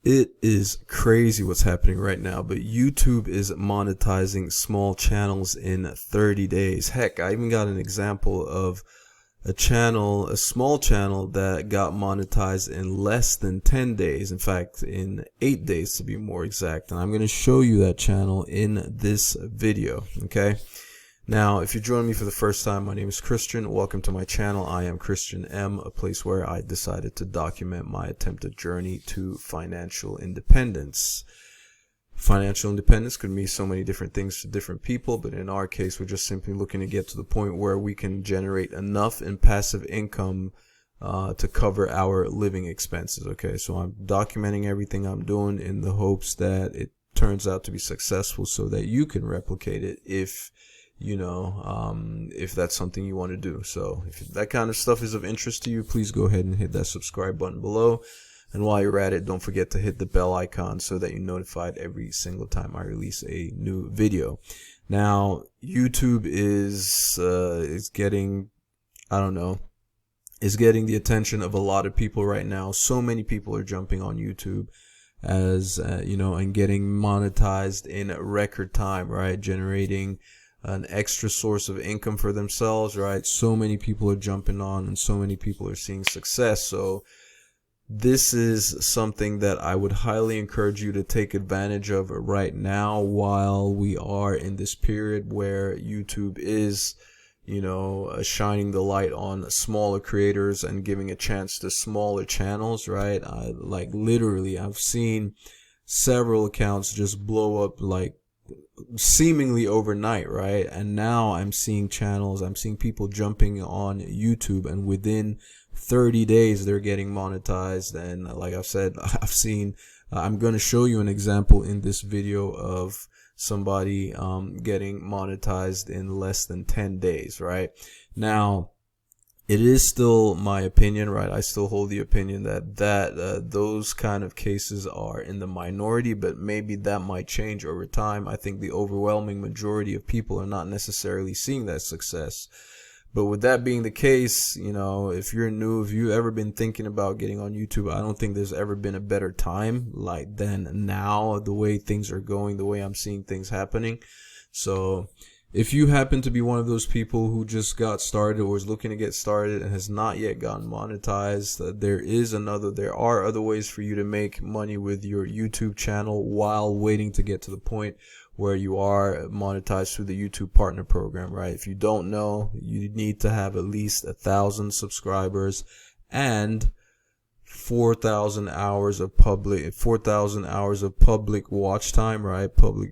It is crazy what's happening right now, but YouTube is monetizing small channels in 30 days. Heck, I even got an example of a small channel that got monetized in less than 10 days. In fact, in 8 days to be more exact. And I'm going to show you that channel in this video. Okay. Now, if you're joining me for the first time, my name is Christian. Welcome to my channel. I am Christian M, a place where I decided to document my attempted journey to financial independence. Financial independence could mean so many different things to different people, but in our case, we're just simply looking to get to the point where we can generate enough in passive income to cover our living expenses. Okay, so I'm documenting everything I'm doing in the hopes that it turns out to be successful so that you can replicate it if if that's something you want to do. So if that kind of stuff is of interest to you, please go ahead and hit that subscribe button below. And while you're at it, don't forget to hit the bell icon so that you're notified every single time I release a new video. Now, YouTube is getting, is getting the attention of a lot of people right now. So many people are jumping on YouTube as, and getting monetized in record time, right? Generating an extra source of income for themselves, right? So many people are jumping on and so many people are seeing success. So this is something that I would highly encourage you to take advantage of right now while we are in this period where YouTube is, shining the light on smaller creators and giving a chance to smaller channels, right? Literally, I've seen several accounts just blow up like seemingly overnight, right? And now I'm seeing people jumping on YouTube, and within 30 days they're getting monetized. And like I've said, I'm going to show you an example in this video of somebody getting monetized in less than 10 days, right? Now, it is still my opinion, right? I still hold the opinion that those kind of cases are in the minority, but maybe that might change over time. I think the overwhelming majority of people are not necessarily seeing that success. But with that being the case, if you're new, if you've ever been thinking about getting on YouTube, I don't think there's ever been a better time than now, the way things are going, the way I'm seeing things happening. So if you happen to be one of those people who just got started or is looking to get started and has not yet gotten monetized, there are other ways for you to make money with your YouTube channel while waiting to get to the point where you are monetized through the YouTube partner program, right? If you don't know, you need to have at least 1,000 subscribers and 4,000 hours of public watch time, right? Public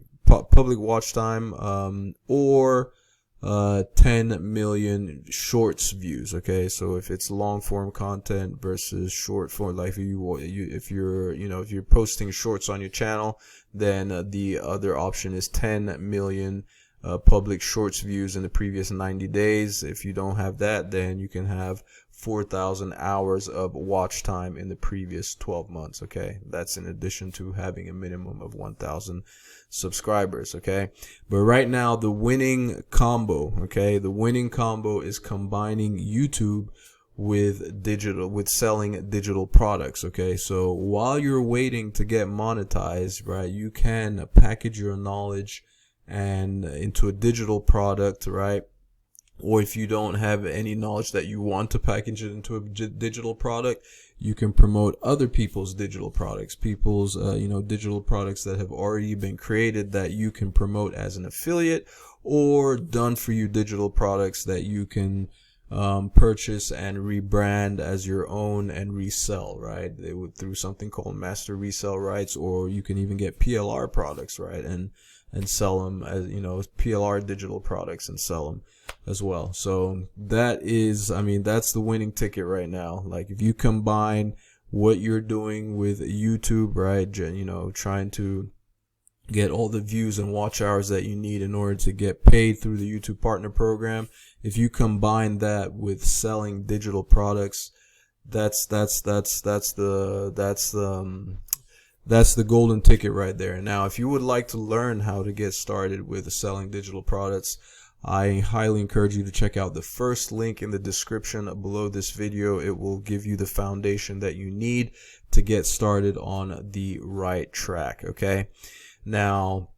watch time, or 10 million shorts views. Okay, so if it's long form content versus short form, like if you're posting shorts on your channel, then the other option is 10 million public shorts views in the previous 90 days. If you don't have that, then you can have 4,000 hours of watch time in the previous 12 months. Okay, that's in addition to having a minimum of 1,000 subscribers. Okay, but right now the winning combo is combining YouTube with selling digital products. Okay, so while you're waiting to get monetized, right, you can package your knowledge and into a digital product, right? Or if you don't have any knowledge that you want to package it into a digital product, you can promote other people's digital products, digital products that have already been created that you can promote as an affiliate, or done for you digital products that you can purchase and rebrand as your own and resell, right? Through something called master resell rights, or you can even get PLR products, right? And sell them as, PLR digital products and sell them as well. So that's the winning ticket right now. Like if you combine what you're doing with YouTube, right? Trying to get all the views and watch hours that you need in order to get paid through the YouTube partner program. If you combine that with selling digital products, that's the golden ticket right there. Now, if you would like to learn how to get started with selling digital products, I highly encourage you to check out the first link in the description below this video. It will give you the foundation that you need to get started on the right track. Okay, now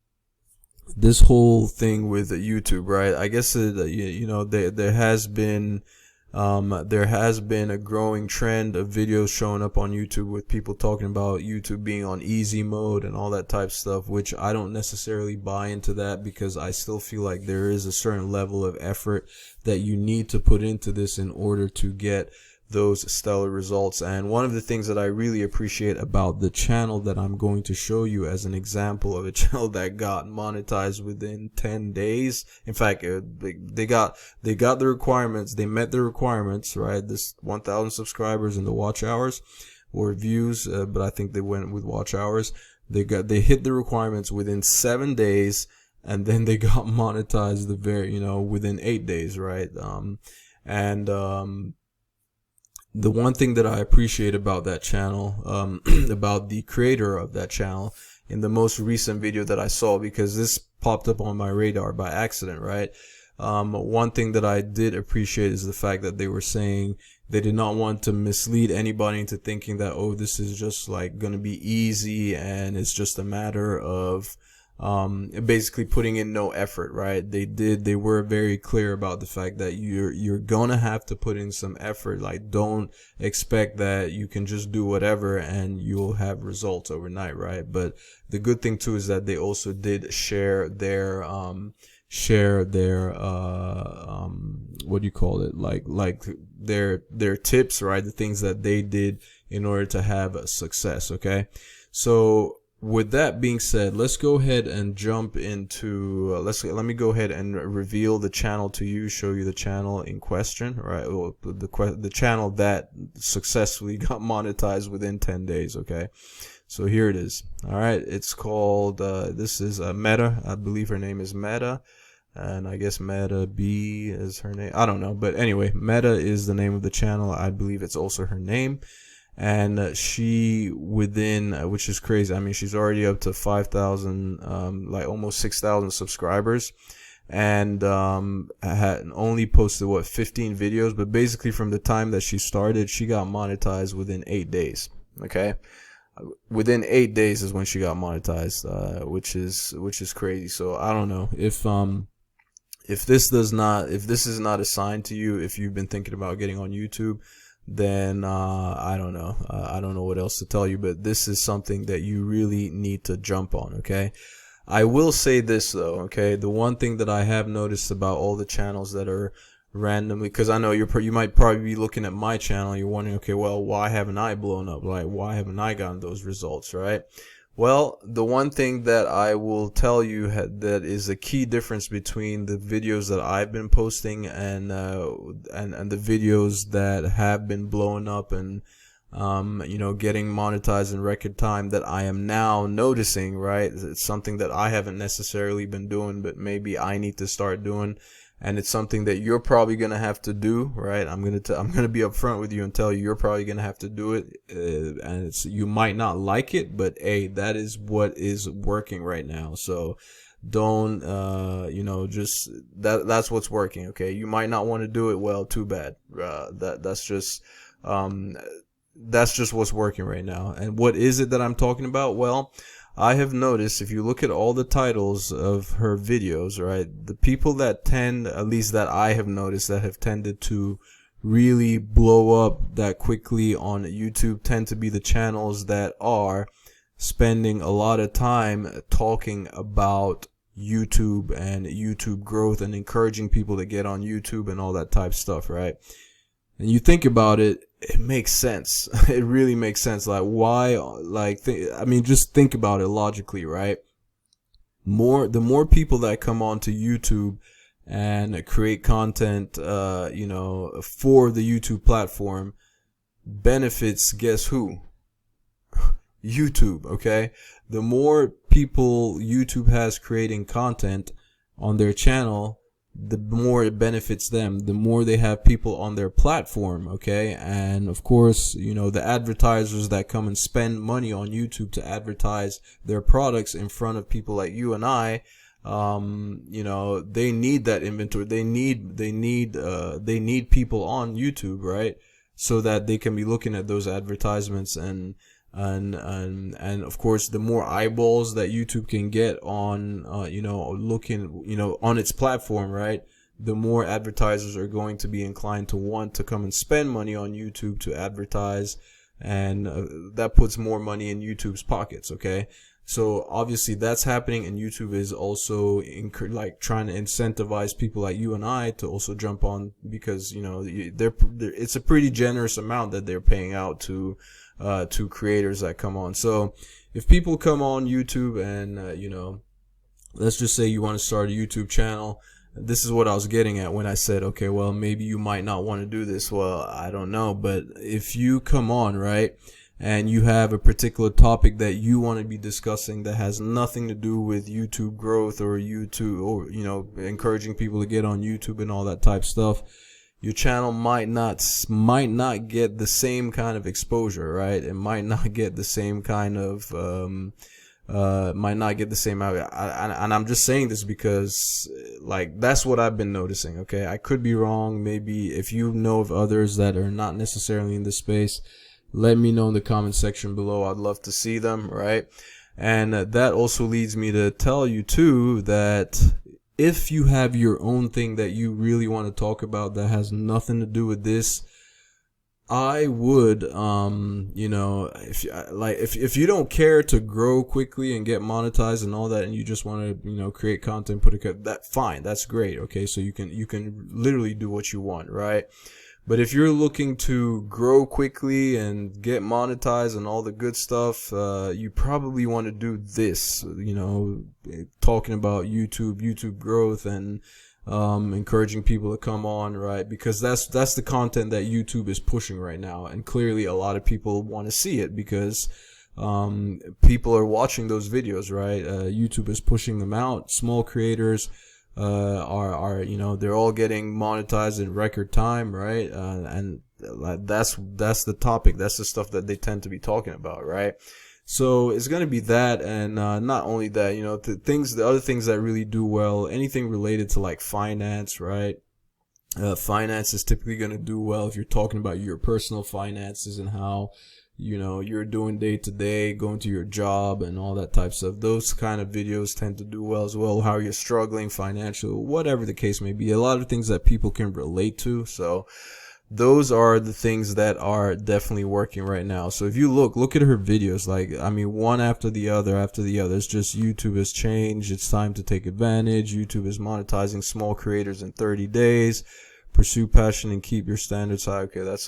this whole thing with YouTube, right? I guess there has been a growing trend of videos showing up on YouTube with people talking about YouTube being on easy mode and all that type of stuff, which I don't necessarily buy into that, because I still feel like there is a certain level of effort that you need to put into this in order to get those stellar results. And one of the things that I really appreciate about the channel that I'm going to show you as an example of a channel that got monetized within 10 days. In fact, they got the requirements, they met the requirements, right? This 1,000 subscribers and the watch hours or views, but I think they went with watch hours. They hit the requirements within 7 days, and then they got monetized within 8 days, right? The one thing that I appreciate about that channel, about the creator of that channel, in the most recent video that I saw, because this popped up on my radar by accident, right? One thing that I did appreciate is the fact that they were saying they did not want to mislead anybody into thinking that, oh, this is just like going to be easy and it's just a matter of basically putting in no effort, right? They were very clear about the fact that you're gonna have to put in some effort. Like, don't expect that you can just do whatever and you'll have results overnight, right? But the good thing too is that they also did share their what do you call it, like their tips, right? The things that they did in order to have a success. Okay, so with that being said, let's go ahead and jump into let me go ahead and reveal the channel to you, show you the channel in question, right? Well, the channel that successfully got monetized within 10 days. Okay, so here it is. All right, it's called this is Meta. I believe her name is Meta, and I guess Meta B is her name. I don't know, but anyway, Meta is the name of the channel. I believe it's also her name. And she, within, which is crazy, I mean, she's already up to 5,000, like almost 6,000 subscribers, and had only posted 15 videos, but basically from the time that she started, she got monetized within 8 days. Okay, within 8 days is when she got monetized, which is crazy. So I don't know if this is not a sign to you, if you've been thinking about getting on YouTube, then I don't know. I don't know what else to tell you, but this is something that you really need to jump on. Okay, I will say this though. Okay, the one thing that I have noticed about all the channels that are randomly, because I know you might probably be looking at my channel, you're wondering, okay, well, why haven't I blown up? Like, why haven't I gotten those results, right? Well, the one thing that I will tell you that is a key difference between the videos that I've been posting and the videos that have been blowing up and getting monetized in record time, that I am now noticing, right? It's something that I haven't necessarily been doing, but maybe I need to start doing. And it's something that you're probably gonna have to do, right? I'm gonna be upfront with you and tell you you're probably gonna have to do it, and you might not like it, but hey, that is what is working right now. So don't just that's what's working. Okay, you might not want to do it. Well, too bad. That's just what's working right now. And what is it that I'm talking about? Well, I have noticed, if you look at all the titles of her videos, right, the people that tend, at least that I have noticed, that have tended to really blow up that quickly on YouTube tend to be the channels that are spending a lot of time talking about YouTube and YouTube growth and encouraging people to get on YouTube and all that type of stuff, right? And you think about it, it makes sense. It really makes sense. Like, why? Like, just think about it logically, right? The more people that come onto YouTube and create content, for the YouTube platform, benefits, guess who? YouTube, okay? The more people YouTube has creating content on their channel, the more it benefits them, the more they have people on their platform, okay? And of course, the advertisers that come and spend money on YouTube to advertise their products in front of people like you and I, you know, they need that inventory. They need people on YouTube, right? So that they can be looking at those advertisements, and of course, the more eyeballs that YouTube can get on, you know, looking, you know, on its platform, right? The more advertisers are going to be inclined to want to come and spend money on YouTube to advertise, and that puts more money in YouTube's pockets. Okay, so obviously that's happening, and YouTube is also like trying to incentivize people like you and I to also jump on, because, you know, it's a pretty generous amount that they're paying out to creators that come on. So if people come on YouTube and you know, let's just say you want to start a YouTube channel. This is what I was getting at when I said, okay, well, maybe you might not want to do this. Well, I don't know. But if you come on, right, and you have a particular topic that you want to be discussing that has nothing to do with YouTube growth or YouTube, or, you know, encouraging people to get on YouTube and all that type stuff, your channel might not get the same kind of exposure, right? It might not get the same kind of, might not get the same out. And I'm just saying this because, like, that's what I've been noticing. Okay, I could be wrong. Maybe if you know of others that are not necessarily in this space, let me know in the comment section below. I'd love to see them, right? And that also leads me to tell you too that if you have your own thing that you really want to talk about that has nothing to do with this, I would, you know, if you don't care to grow quickly and get monetized and all that, and you just want to, you know, create content, that fine, that's great. Okay, so you can literally do what you want, right? But if you're looking to grow quickly and get monetized and all the good stuff, you probably want to do this, you know, talking about YouTube growth, and encouraging people to come on, right? Because that's the content that YouTube is pushing right now, and clearly a lot of people want to see it because people are watching those videos, right? YouTube is pushing them out. Small creators are you know, they're all getting monetized in record time, right? And that's the topic. That's the stuff that they tend to be talking about, right? So it's going to be that, and not only that, you know, the other things that really do well, anything related to like finance, right? Finance is typically going to do well if you're talking about your personal finances and how, you know, you're doing day to day, going to your job and all that type of stuff. Those kind of videos tend to do well as well. How you're struggling financially, whatever the case may be. A lot of things that people can relate to. So those are the things that are definitely working right now. So if you look at her videos, like, I mean, one after the other. It's just YouTube has changed. It's time to take advantage. YouTube is monetizing small creators in 30 days. Pursue passion and keep your standards high. Okay, that's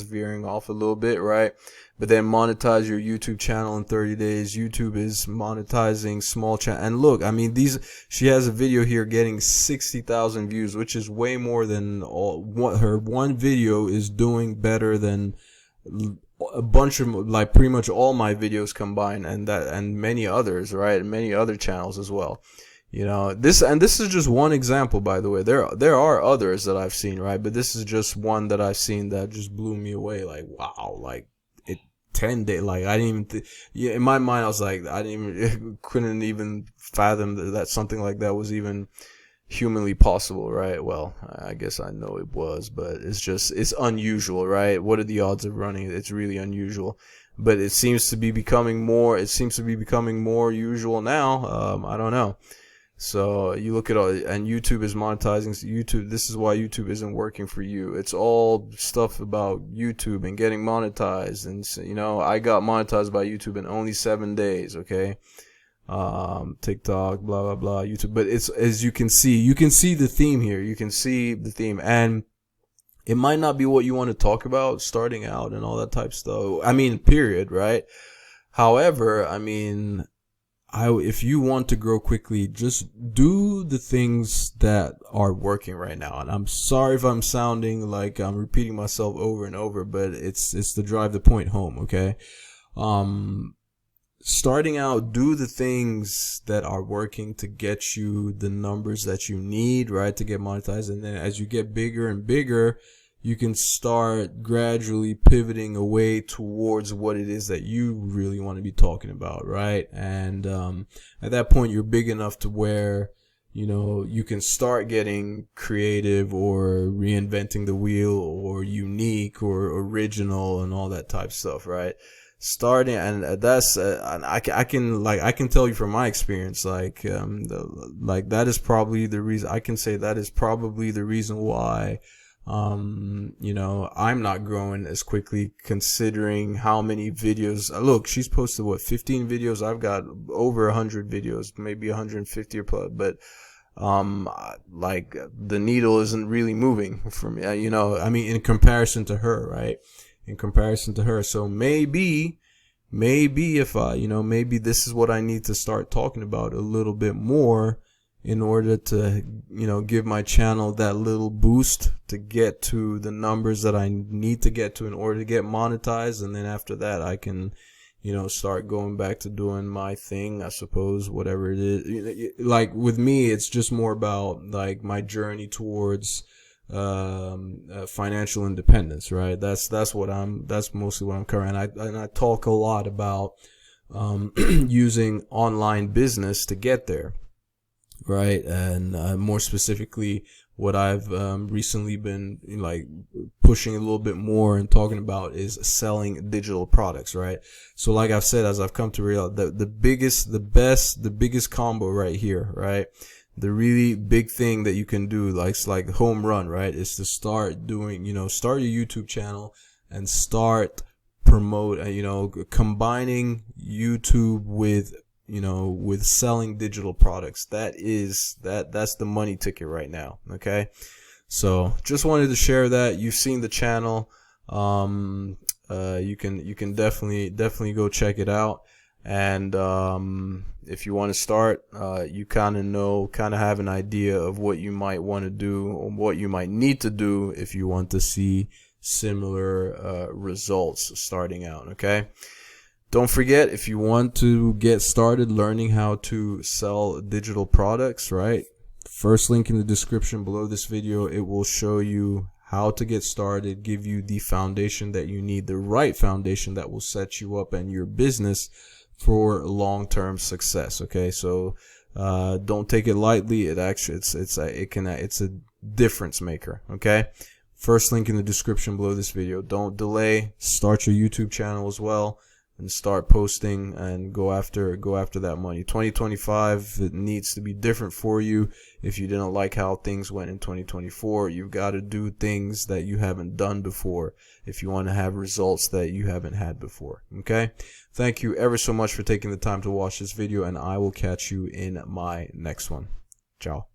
veering off a little bit, right? But then monetize your YouTube channel in 30 days. YouTube is monetizing small channel. And look, I mean, she has a video here getting 60,000 views, which is way more than her one video is doing better than a bunch of, like, pretty much all my videos combined, and many others, right? And many other channels as well. You know, this is just one example, by the way. There are others that I've seen, right? But this is just one that I've seen that just blew me away. Like, wow, like, 10 days, like, I didn't even yeah, in my mind I was like, couldn't even fathom that something like that was even humanly possible, right? Well, I guess I know it was, but it's unusual, right? What are the odds of running? It's really unusual. But it seems to be becoming more usual now. I don't know. So you look at all, and YouTube is monetizing YouTube. This is why YouTube isn't working for you. It's all stuff about YouTube and getting monetized. And, you know, I got monetized by YouTube in only 7 days. Okay. TikTok, blah, blah, blah, YouTube. But it's, as you can see the theme here. You can see the theme, and it might not be what you want to talk about starting out and all that type of stuff. I mean, period. Right. However, I mean, if you want to grow quickly, just do the things that are working right now. And I'm sorry if I'm sounding like I'm repeating myself over and over, but it's to drive the point home. Okay. Starting out, do the things that are working to get you the numbers that you need, right, to get monetized. And then as you get bigger and bigger, you can start gradually pivoting away towards what it is that you really want to be talking about, right? And at that point, you're big enough to where, you know, you can start getting creative or reinventing the wheel or unique or original and all that type of stuff, right? Starting, and that's and I can tell you from my experience, like that is probably the reason. I can say that is probably the reason why you know, I'm not growing as quickly, considering how many videos. Look, she's posted what, 15 videos. I've got over 100 videos, maybe 150 or plus, but like the needle isn't really moving for me, you know, I mean, in comparison to her, right? In comparison to her. So maybe if I, you know, maybe this is what I need to start talking about a little bit more in order to, you know, give my channel that little boost to get to the numbers that I need to get to in order to get monetized. And then after that, I can, you know, start going back to doing my thing, I suppose, whatever it is. Like with me, it's just more about like my journey towards financial independence, right? That's mostly what I'm covering. And I talk a lot about using online business to get there, right? And more specifically, what I've recently been like pushing a little bit more and talking about is selling digital products, right? So like I've said, as I've come to realize, the biggest combo right here, right? The really big thing that you can do, like it's like home run, right? Is to start doing, you know, start your YouTube channel and start promote, you know, combining YouTube with, you know, with selling digital products. That's the money ticket right now. Okay. So just wanted to share that. You've seen the channel. You can definitely go check it out. And, if you want to start, you kind of have an idea of what you might want to do or what you might need to do if you want to see similar, results starting out. Okay. Don't forget, if you want to get started learning how to sell digital products, right? First link in the description below this video, it will show you how to get started, give you the foundation that you need, the right foundation that will set you up and your business for long-term success. Okay, so don't take it lightly. It actually it's a difference maker. Okay, first link in the description below this video. Don't delay. Start your YouTube channel as well and start posting and go after that money. 2025, it needs to be different for you. If you didn't like how things went in 2024, you've got to do things that you haven't done before if you want to have results that you haven't had before. Okay? Thank you ever so much for taking the time to watch this video, and I will catch you in my next one. Ciao.